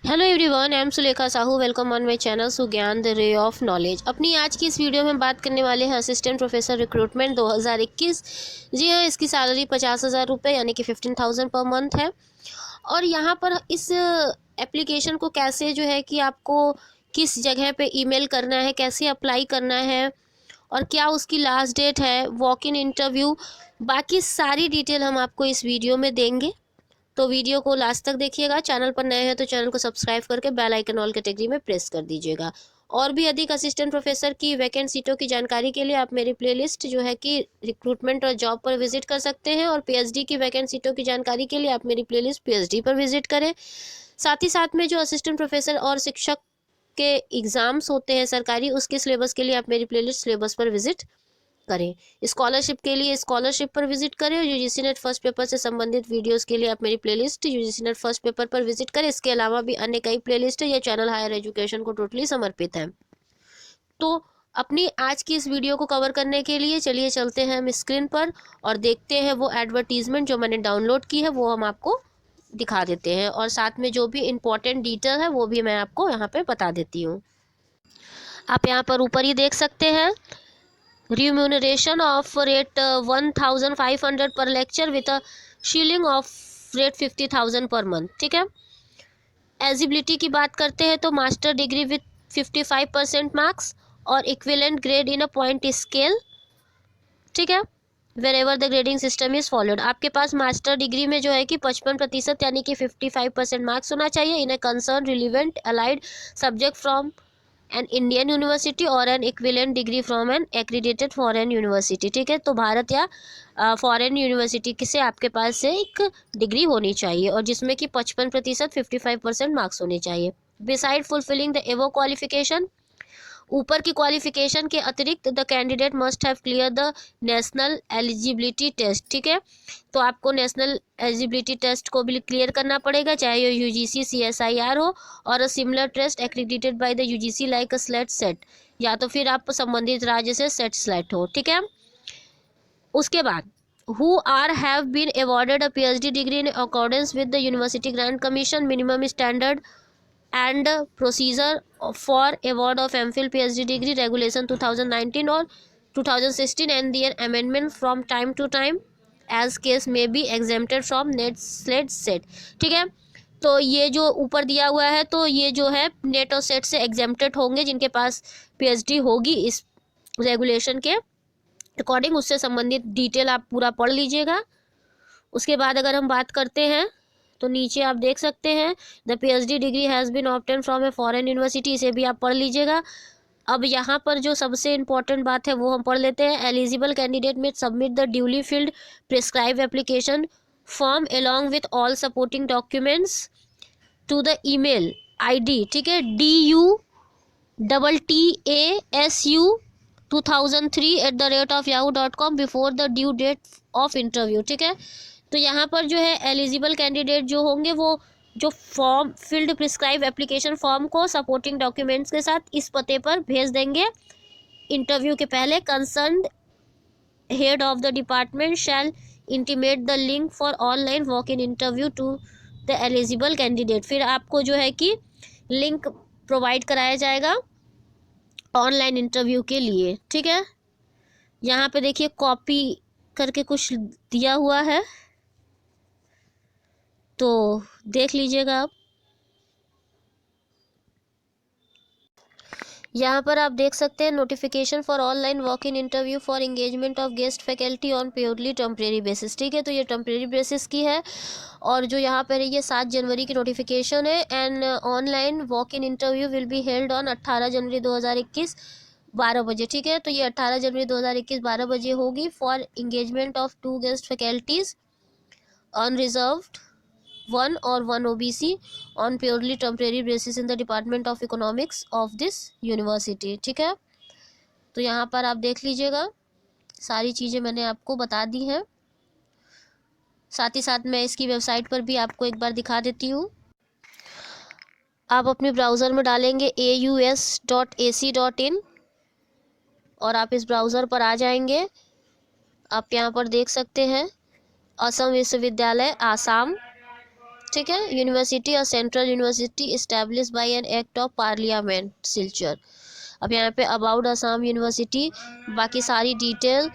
Hello everyone, I am Sulekha Sahu. Welcome on my channel Sugyan the ray of knowledge. अपनी आज की इस वीडियो में बात करने वाले हैं असिस्टेंट प्रोफेसर रिक्रूटमेंट 2021। जी हाँ, इसकी सैलरी 50,000 रुपये यानी कि 15,000 पर मंथ है। और यहाँ पर इस एप्लीकेशन को कैसे जो है कि आपको किस जगह पे ईमेल करना है, कैसे अप्लाई करना है और क्या उसकी लास्ट डेट है, वॉक इन इंटरव्यू, बाकी सारी डिटेल हम आपको इस वीडियो में देंगे। तो वीडियो को लास्ट तक देखिएगा। चैनल पर नए हैं तो चैनल को सब्सक्राइब करके बेल आइकन ऑल कैटेगरी में प्रेस कर दीजिएगा। और भी अधिक असिस्टेंट प्रोफेसर की वैकेंट सीटों की जानकारी के लिए आप मेरी प्लेलिस्ट जो है कि रिक्रूटमेंट और जॉब पर विजिट कर सकते हैं। और पीएचडी की वैकेंट सीटों की जानकारी के लिए आप मेरी प्लेलिस्ट पीएचडी पर विजिट करें। साथ ही साथ में जो असिस्टेंट प्रोफेसर और शिक्षक के एग्ज़ाम्स होते हैं सरकारी, उसके सिलेबस के लिए आप मेरी प्लेलिस्ट सिलेबस पर विजिट करें। स्कॉलरशिप के लिए स्कॉलरशिप पर विजिट करें और यूजीसी नेट फर्स्ट पेपर से संबंधित वीडियोस के लिए आप मेरी playlist UGC net first paper पर विजिट करें। इसके अलावा भी अन्य कई प्लेलिस्ट है। यह चैनल हायर एजुकेशन को टोटली समर्पित है। तो अपनी आज की इस वीडियो को कवर करने के लिए चलिए चलते हैं हम स्क्रीन पर और देखते हैं वो एडवर्टीजमेंट जो मैंने डाउनलोड की है, वो हम आपको दिखा देते हैं। और साथ में जो भी इम्पोर्टेंट डिटेल है वो भी मैं आपको यहाँ पे बता देती हूँ। आप यहाँ पर ऊपर ही देख सकते हैं, remuneration of rate 1,500 पर lecture with a shilling of rate 50,000 per month. ठीक है। एलिजिबिलिटी की बात करते हैं तो मास्टर डिग्री विद 55% मार्क्स और equivalent grade in a point scale. ठीक है। Wherever the grading system is followed. आपके पास मास्टर डिग्री में जो है कि 55% यानी कि 55% मार्क्स होना चाहिए in a concern relevant allied subject from an Indian university और an equivalent degree from an accredited foreign university. ठीक है। तो भारत या फॉरेन यूनिवर्सिटी से आपके पास से एक डिग्री होनी चाहिए और जिसमें कि 55% 55% मार्क्स होने चाहिए। Beside fulfilling the above qualification, ऊपर की क्वालिफिकेशन के अतिरिक्त the candidate must have clear the national eligibility test. ठीक है। तो आपको नेशनल एलिजिबिलिटी टेस्ट को भी क्लियर करना पड़ेगा, चाहे ये यूजीसी CSIR हो और a similar test accredited by the UGC like a SLET SET, या तो फिर आप संबंधित राज्य से सेट स्लेट हो। ठीक है। उसके बाद who are have been awarded a PhD degree in accordance with the University Grant Commission minimum standard and procedure for award of MPhil PhD degree regulation 2019 और 2016 and their amendment from time to time as case may be exempted from NET SLET set. ठीक है। तो ये जो ऊपर दिया हुआ है तो ये जो है नेट और सेट से एग्जेम्प्टेड होंगे जिनके पास पीएचडी होगी इस रेगुलेशन के अकॉर्डिंग। उससे संबंधित डिटेल आप पूरा पढ़ लीजिएगा। उसके बाद अगर हम बात करते हैं तो नीचे आप देख सकते हैं the PhD degree has been obtain from a foreign university, इसे भी आप पढ़ लीजिएगा। अब यहाँ पर जो सबसे इम्पोर्टेंट बात है वो हम पढ़ लेते हैं। एलिजिबल कैंडिडेट में submit the duly filled prescribe application form along with all supporting documents to the email ID। ठीक है। DUTTASU2003@yahoo.com before the due date of interview. ठीक है। तो यहाँ पर जो है एलिजिबल कैंडिडेट जो होंगे वो जो form field prescribe application form को सपोर्टिंग डॉक्यूमेंट्स के साथ इस पते पर भेज देंगे इंटरव्यू के पहले। Concerned head of the department shall intimate the link for online walk in interview to the eligible candidate. फिर आपको जो है कि लिंक प्रोवाइड कराया जाएगा ऑनलाइन इंटरव्यू के लिए। ठीक है। यहाँ पे देखिए कॉपी करके कुछ दिया हुआ है तो देख लीजिएगा आप। यहाँ पर आप देख सकते हैं notification for online walk in interview for engagement of guest faculty on purely temporary basis. ठीक है। तो ये टेम्परेरी बेसिस की है और जो यहाँ पर ये 7 जनवरी की नोटिफिकेशन है। And online walk in interview will be held on 18 जनवरी 2021 12 बजे। ठीक है। तो ये 18 जनवरी 2021 12 बजे होगी for engagement of 2 guest faculties unreserved 1 और 1 OBC on purely temporary basis in the department of economics of this university. ठीक है। तो यहाँ पर आप देख लीजिएगा, सारी चीज़ें मैंने आपको बता दी हैं। साथ ही साथ मैं इसकी वेबसाइट पर भी आपको एक बार दिखा देती हूँ। आप अपने ब्राउज़र में डालेंगे aus.ac.in और आप इस ब्राउज़र पर आ जाएंगे। आप यहाँ पर देख सकते हैं असम विश्वविद्यालय आसाम। ठीक है। यूनिवर्सिटी और central university establish by an act of parliament Silchar. अब यहाँ पे अबाउट असम यूनिवर्सिटी, बाकी सारी डिटेल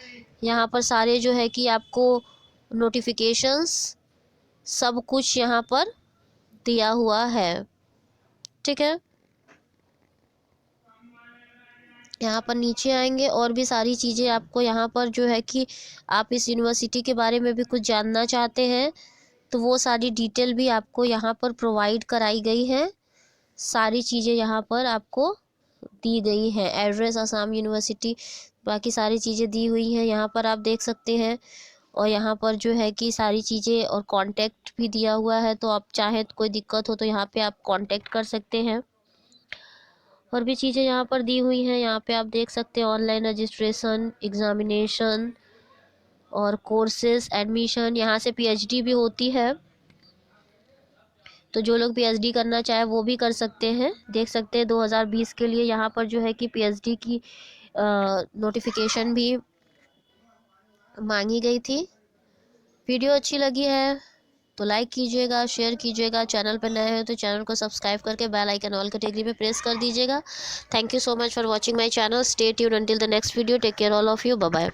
यहाँ पर सारे जो है कि आपको नोटिफिकेशंस सब कुछ यहाँ पर दिया हुआ है। ठीक है, यहाँ पर नीचे आएंगे और भी सारी चीज़ें आपको यहाँ पर जो है कि आप इस यूनिवर्सिटी के बारे में भी कुछ जानना चाहते हैं तो वो सारी डिटेल भी आपको यहाँ पर प्रोवाइड कराई गई है। सारी चीज़ें यहाँ पर आपको दी गई है, एड्रेस असम यूनिवर्सिटी, बाकी सारी चीज़ें दी हुई हैं यहाँ पर आप देख सकते हैं। और यहाँ पर जो है कि सारी चीज़ें और कांटेक्ट भी दिया हुआ है, तो आप चाहे तो कोई दिक्कत हो तो यहाँ पे आप कांटेक्ट कर सकते हैं। और भी चीज़ें यहाँ पर दी हुई हैं, यहाँ पे आप देख सकते हैं ऑनलाइन रजिस्ट्रेशन, एग्ज़ामिनेशन और कोर्सेज एडमिशन। यहाँ से पीएचडी भी होती है, तो जो लोग पीएचडी करना चाहे वो भी कर सकते हैं। देख सकते हैं 2020 के लिए यहाँ पर जो है कि पीएचडी की नोटिफिकेशन भी मांगी गई थी। वीडियो अच्छी लगी है तो लाइक कीजिएगा, शेयर कीजिएगा। चैनल पर नए हैं तो चैनल को सब्सक्राइब करके बेल आइकन ऑल कैटेगरी में प्रेस कर दीजिएगा। Thank you so much for watching my channel. Stay tuned until the next video. Take care all of you. Bye bye.